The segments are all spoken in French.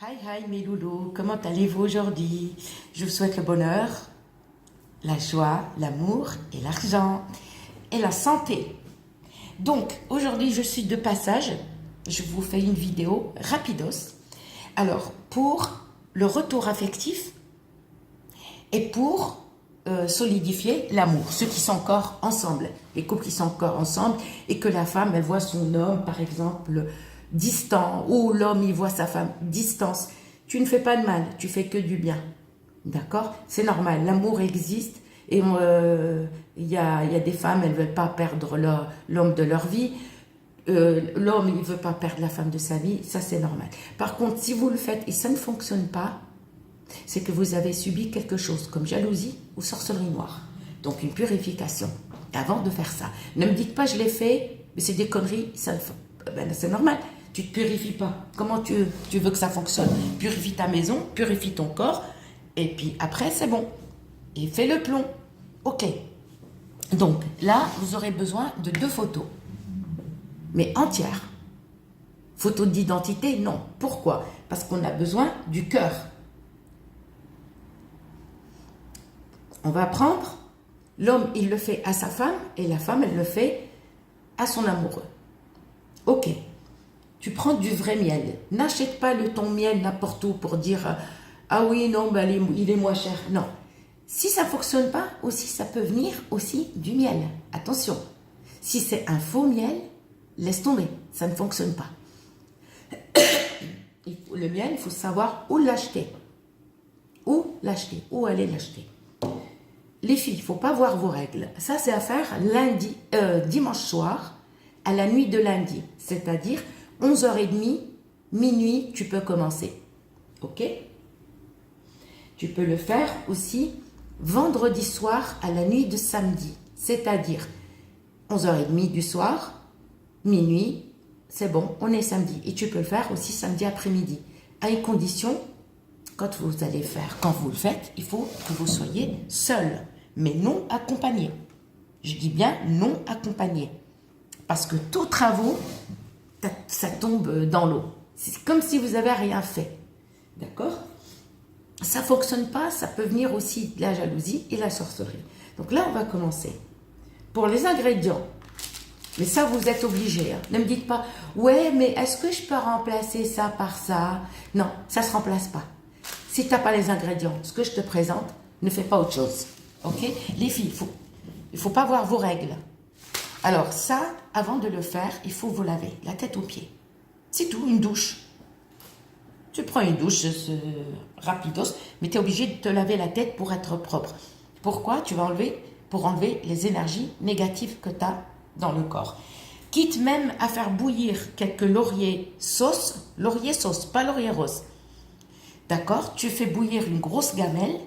Hi hi mes loulous, comment allez-vous aujourd'hui? Je vous souhaite le bonheur, la joie, l'amour et l'argent et la santé. Donc aujourd'hui je suis de passage, je vous fais une vidéo rapidos. Alors pour le retour affectif et pour solidifier l'amour, ceux qui sont encore ensemble, les couples qui sont encore ensemble et que la femme elle voit son homme par exemple distant ou l'homme il voit sa femme distance. Tu ne fais pas de mal, tu fais que du bien. D'accord? C'est normal, l'amour existe et il y a des femmes, elles ne veulent pas perdre l'homme de leur vie. L'homme, il ne veut pas perdre la femme de sa vie, ça c'est normal. Par contre, si vous le faites et ça ne fonctionne pas, c'est que vous avez subi quelque chose comme jalousie ou sorcellerie noire. Donc une purification avant de faire ça. Ne me dites pas je l'ai fait, mais c'est des conneries, c'est normal. Tu ne te purifies pas. Comment tu veux que ça fonctionne? Purifie ta maison, purifie ton corps, et puis après c'est bon. Et fais le plomb. Ok. Donc là, vous aurez besoin de 2 photos, mais entières. Photo d'identité, non. Pourquoi? Parce qu'on a besoin du cœur. On va prendre, l'homme il le fait à sa femme, et la femme elle le fait à son amoureux. Ok. Tu prends du vrai miel. N'achète pas ton miel n'importe où pour dire ah oui, non, ben, il est moins cher. Non. Si ça ne fonctionne pas, aussi, ça peut venir aussi du miel. Attention. Si c'est un faux miel, laisse tomber. Ça ne fonctionne pas. Le miel, il faut savoir où l'acheter. Où l'acheter. Où aller l'acheter. Les filles, il ne faut pas voir vos règles. Ça, c'est à faire dimanche soir, à la nuit de lundi. C'est-à-dire 11h30, minuit, tu peux commencer. Ok? Tu peux le faire aussi vendredi soir à la nuit de samedi. C'est-à-dire 11h30 du soir, minuit, c'est bon, on est samedi. Et tu peux le faire aussi samedi après-midi. À une condition, quand vous le faites, il faut que vous soyez seul, mais non accompagné. Je dis bien non accompagné. Parce que tous travaux, ça tombe dans l'eau. C'est comme si vous n'avez rien fait. D'accord? Ça ne fonctionne pas, ça peut venir aussi de la jalousie et la sorcellerie. Donc là, on va commencer. Pour les ingrédients, mais ça, vous êtes obligés. Hein. Ne me dites pas, ouais, mais est-ce que je peux remplacer ça par ça? Non, ça ne se remplace pas. Si tu n'as pas les ingrédients, ce que je te présente, ne fais pas autre chose. Ok? Les filles, il ne faut pas voir vos règles. Alors ça, avant de le faire, il faut vous laver la tête aux pieds. C'est tout, une douche. Tu prends une douche rapidos, mais tu es obligé de te laver la tête pour être propre. Pourquoi? Pour enlever les énergies négatives que tu as dans le corps. Quitte même à faire bouillir quelques lauriers sauce, pas laurier rose. D'accord? Tu fais bouillir une grosse gamelle,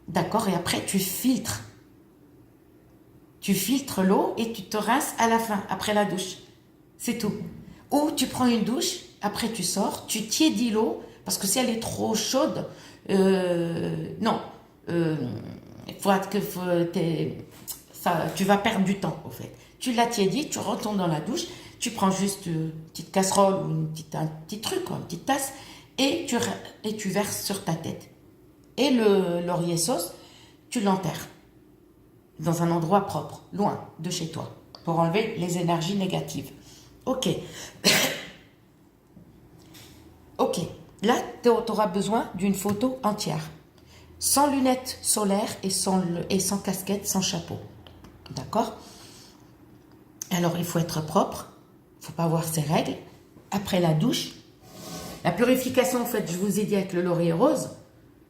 d'accord? Et après, tu filtres. Tu filtres l'eau et tu te rinces à la fin, après la douche. C'est tout. Ou tu prends une douche, après tu sors, tu tiédis l'eau, parce que si elle est trop chaude, non. Tu vas perdre du temps, en fait. Tu la tiédis, tu retournes dans la douche, tu prends juste une petite casserole ou un petit truc, une petite tasse, et tu verses sur ta tête. Et le laurier sauce, tu l'enterres dans un endroit propre, loin de chez toi, pour enlever les énergies négatives. Ok. Ok. Là, tu auras besoin d'une photo entière. Sans lunettes solaires et sans casquette, sans chapeau. D'accord? Alors, il faut être propre. Il ne faut pas avoir ses règles. Après la douche, la purification, en fait, je vous ai dit avec le laurier rose,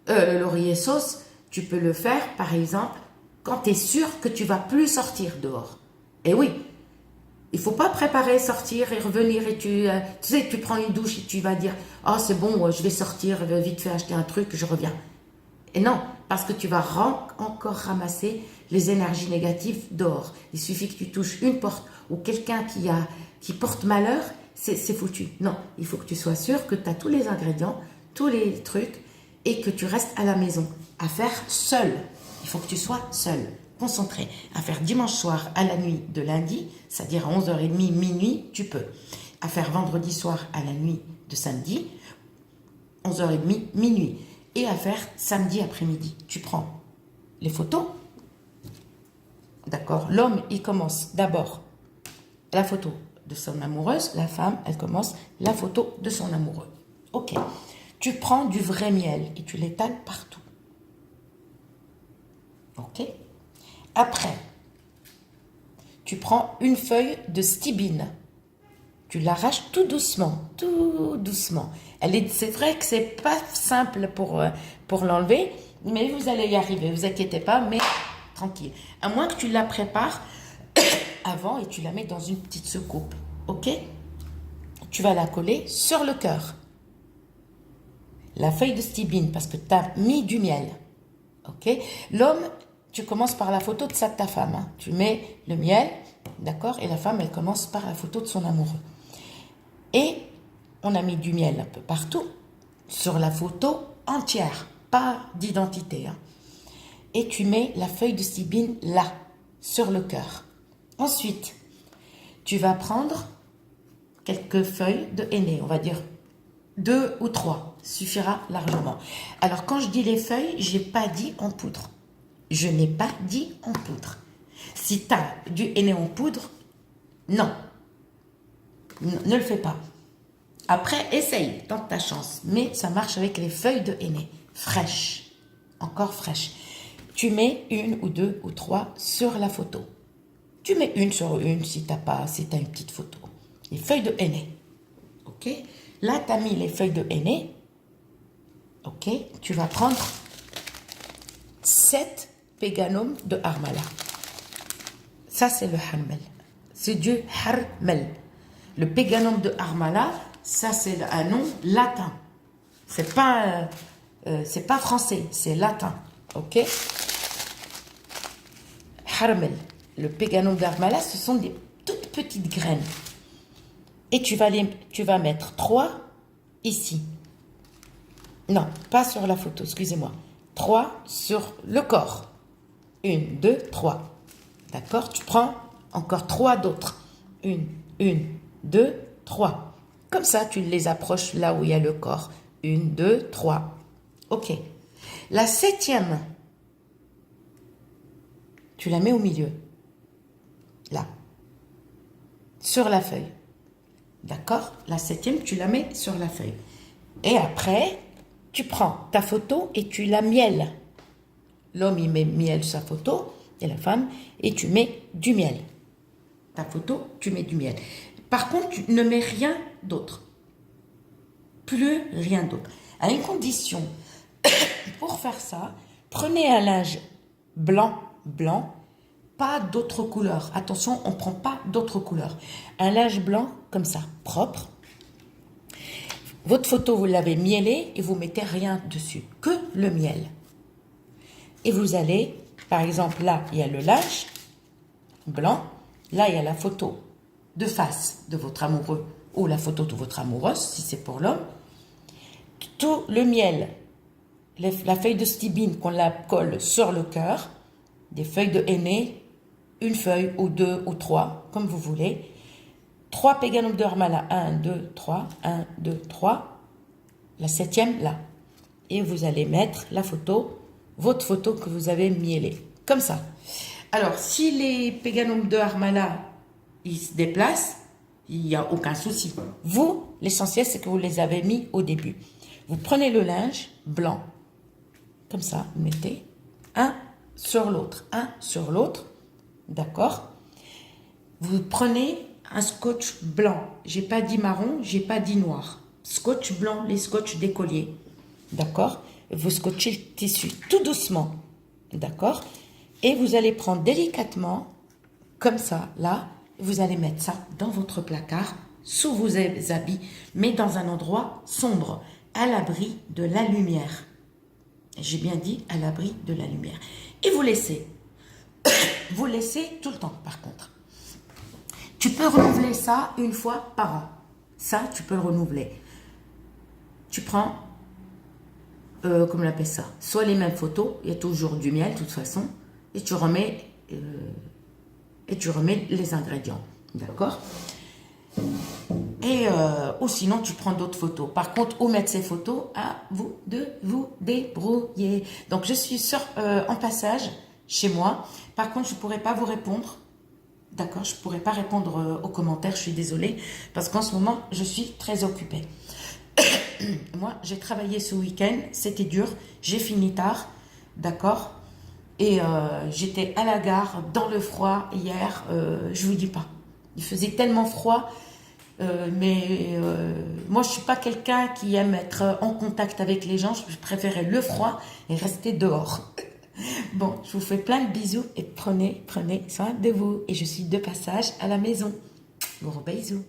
le laurier sauce, tu peux le faire, par exemple, quand tu es sûr que tu ne vas plus sortir dehors. Et oui, il ne faut pas préparer, sortir et revenir et tu sais, tu prends une douche et tu vas dire « Oh, c'est bon, je vais sortir, vite fait acheter un truc, je reviens. » Et non, parce que tu vas encore ramasser les énergies négatives dehors. Il suffit que tu touches une porte ou quelqu'un qui porte malheur, c'est foutu. Non, il faut que tu sois sûr que tu as tous les ingrédients, tous les trucs et que tu restes à la maison à faire seul. Il faut que tu sois seul, concentré. À faire dimanche soir à la nuit de lundi, c'est-à-dire à 11h30, minuit, tu peux. À faire vendredi soir à la nuit de samedi, 11h30, minuit. Et à faire samedi après-midi. Tu prends les photos. D'accord? L'homme, il commence d'abord la photo de son amoureuse. La femme, elle commence la photo de son amoureux. Ok. Tu prends du vrai miel et tu l'étales partout. Ok? Après, tu prends une feuille de stibine. Tu l'arraches tout doucement, tout doucement. C'est vrai que c'est pas simple pour l'enlever, mais vous allez y arriver, ne vous inquiétez pas, mais tranquille. À moins que tu la prépares avant et tu la mets dans une petite soucoupe, ok? Tu vas la coller sur le cœur. La feuille de stibine, parce que tu as mis du miel, ok? L'homme, tu commences par la photo de ta femme, hein. Tu mets le miel, d'accord? Et la femme, elle commence par la photo de son amoureux. Et on a mis du miel un peu partout, sur la photo entière, pas d'identité, hein. Et tu mets la feuille de stibine là, sur le cœur. Ensuite, tu vas prendre quelques feuilles de henné, on va dire 2 ou 3, suffira largement. Alors quand je dis les feuilles, je n'ai pas dit en poudre. Je n'ai pas dit en poudre. Si tu as du henné en poudre, non. Ne le fais pas. Après, essaye, tente ta chance. Mais ça marche avec les feuilles de henné, fraîches, encore fraîches. Tu mets 1 ou 2 ou 3 sur la photo. Tu mets une sur une si tu as une petite photo. Les feuilles de henné. Ok? Là, tu as mis les feuilles de henné. Ok? Tu vas prendre 7 péganums de harmala. Ça, c'est le harmel. C'est du harmel. Le péganum de harmala, ça c'est un nom latin. C'est pas français, c'est latin. Ok? Harmel. Le péganum d'harmala, ce sont des toutes petites graines. Et tu vas mettre 3 ici. Non, pas sur la photo, excusez-moi. 3 sur le corps. 1, 2, 3. D'accord? Tu prends encore 3 d'autres. 1, 2, 3. Comme ça, tu les approches là où il y a le corps. 1, 2, 3. Ok. La 7e, tu la mets au milieu. Là. Sur la feuille. D'accord? La 7e, tu la mets sur la feuille. Et après, tu prends ta photo et tu la mielles. L'homme, il met miel sur sa photo et la femme, et tu mets du miel. Ta photo, tu mets du miel. Par contre, tu ne mets rien d'autre. Plus rien d'autre. À une condition, pour faire ça, prenez un linge blanc, pas d'autres couleurs. Attention, on ne prend pas d'autres couleurs. Un linge blanc, comme ça, propre. Votre photo, vous l'avez mielée et vous mettez rien dessus, que le miel. Et vous allez, par exemple, là, il y a le linge blanc. Là, il y a la photo de face de votre amoureux ou la photo de votre amoureuse, si c'est pour l'homme. Tout le miel, la feuille de stibine qu'on la colle sur le cœur, des feuilles de henné, une feuille ou 2 ou 3, comme vous voulez. 3 péganums de harmala, 1, 2, 3, 1, 2, 3. La 7e, là. Et vous allez mettre la photo, votre photo que vous avez mielée. Comme ça. Alors, si les péganums de harmala, ils se déplacent, il n'y a aucun souci. Vous, l'essentiel, c'est que vous les avez mis au début. Vous prenez le linge blanc, comme ça, vous mettez un sur l'autre, d'accord? Vous prenez un scotch blanc, j'ai pas dit marron, j'ai pas dit noir. Scotch blanc, les scotch d'écolier, d'accord? Vous scotchez le tissu tout doucement, d'accord? Et vous allez prendre délicatement, comme ça, là, vous allez mettre ça dans votre placard, sous vos habits, mais dans un endroit sombre, à l'abri de la lumière. J'ai bien dit à l'abri de la lumière. Et vous laissez. Vous laissez tout le temps, par contre. Tu peux renouveler ça une fois par an. Ça, tu peux le renouveler. Tu prends, comment on appelle ça? Soit les mêmes photos, il y a toujours du miel, de toute façon, et tu remets les ingrédients. D'accord? Et, ou sinon, tu prends d'autres photos. Par contre, où mettre ces photos, à vous de vous débrouiller. Donc, je suis en passage chez moi. Par contre, je ne pourrai pas vous répondre. D'accord, je ne pourrai pas répondre aux commentaires, je suis désolée. Parce qu'en ce moment, je suis très occupée. Moi, j'ai travaillé ce week-end, c'était dur. J'ai fini tard, d'accord. Et j'étais à la gare, dans le froid, hier. Je vous dis pas. Il faisait tellement froid. Moi, je suis pas quelqu'un qui aime être en contact avec les gens. Je préférais le froid et rester dehors. Bon, je vous fais plein de bisous et prenez soin de vous. Et je suis de passage à la maison. Gros bisous.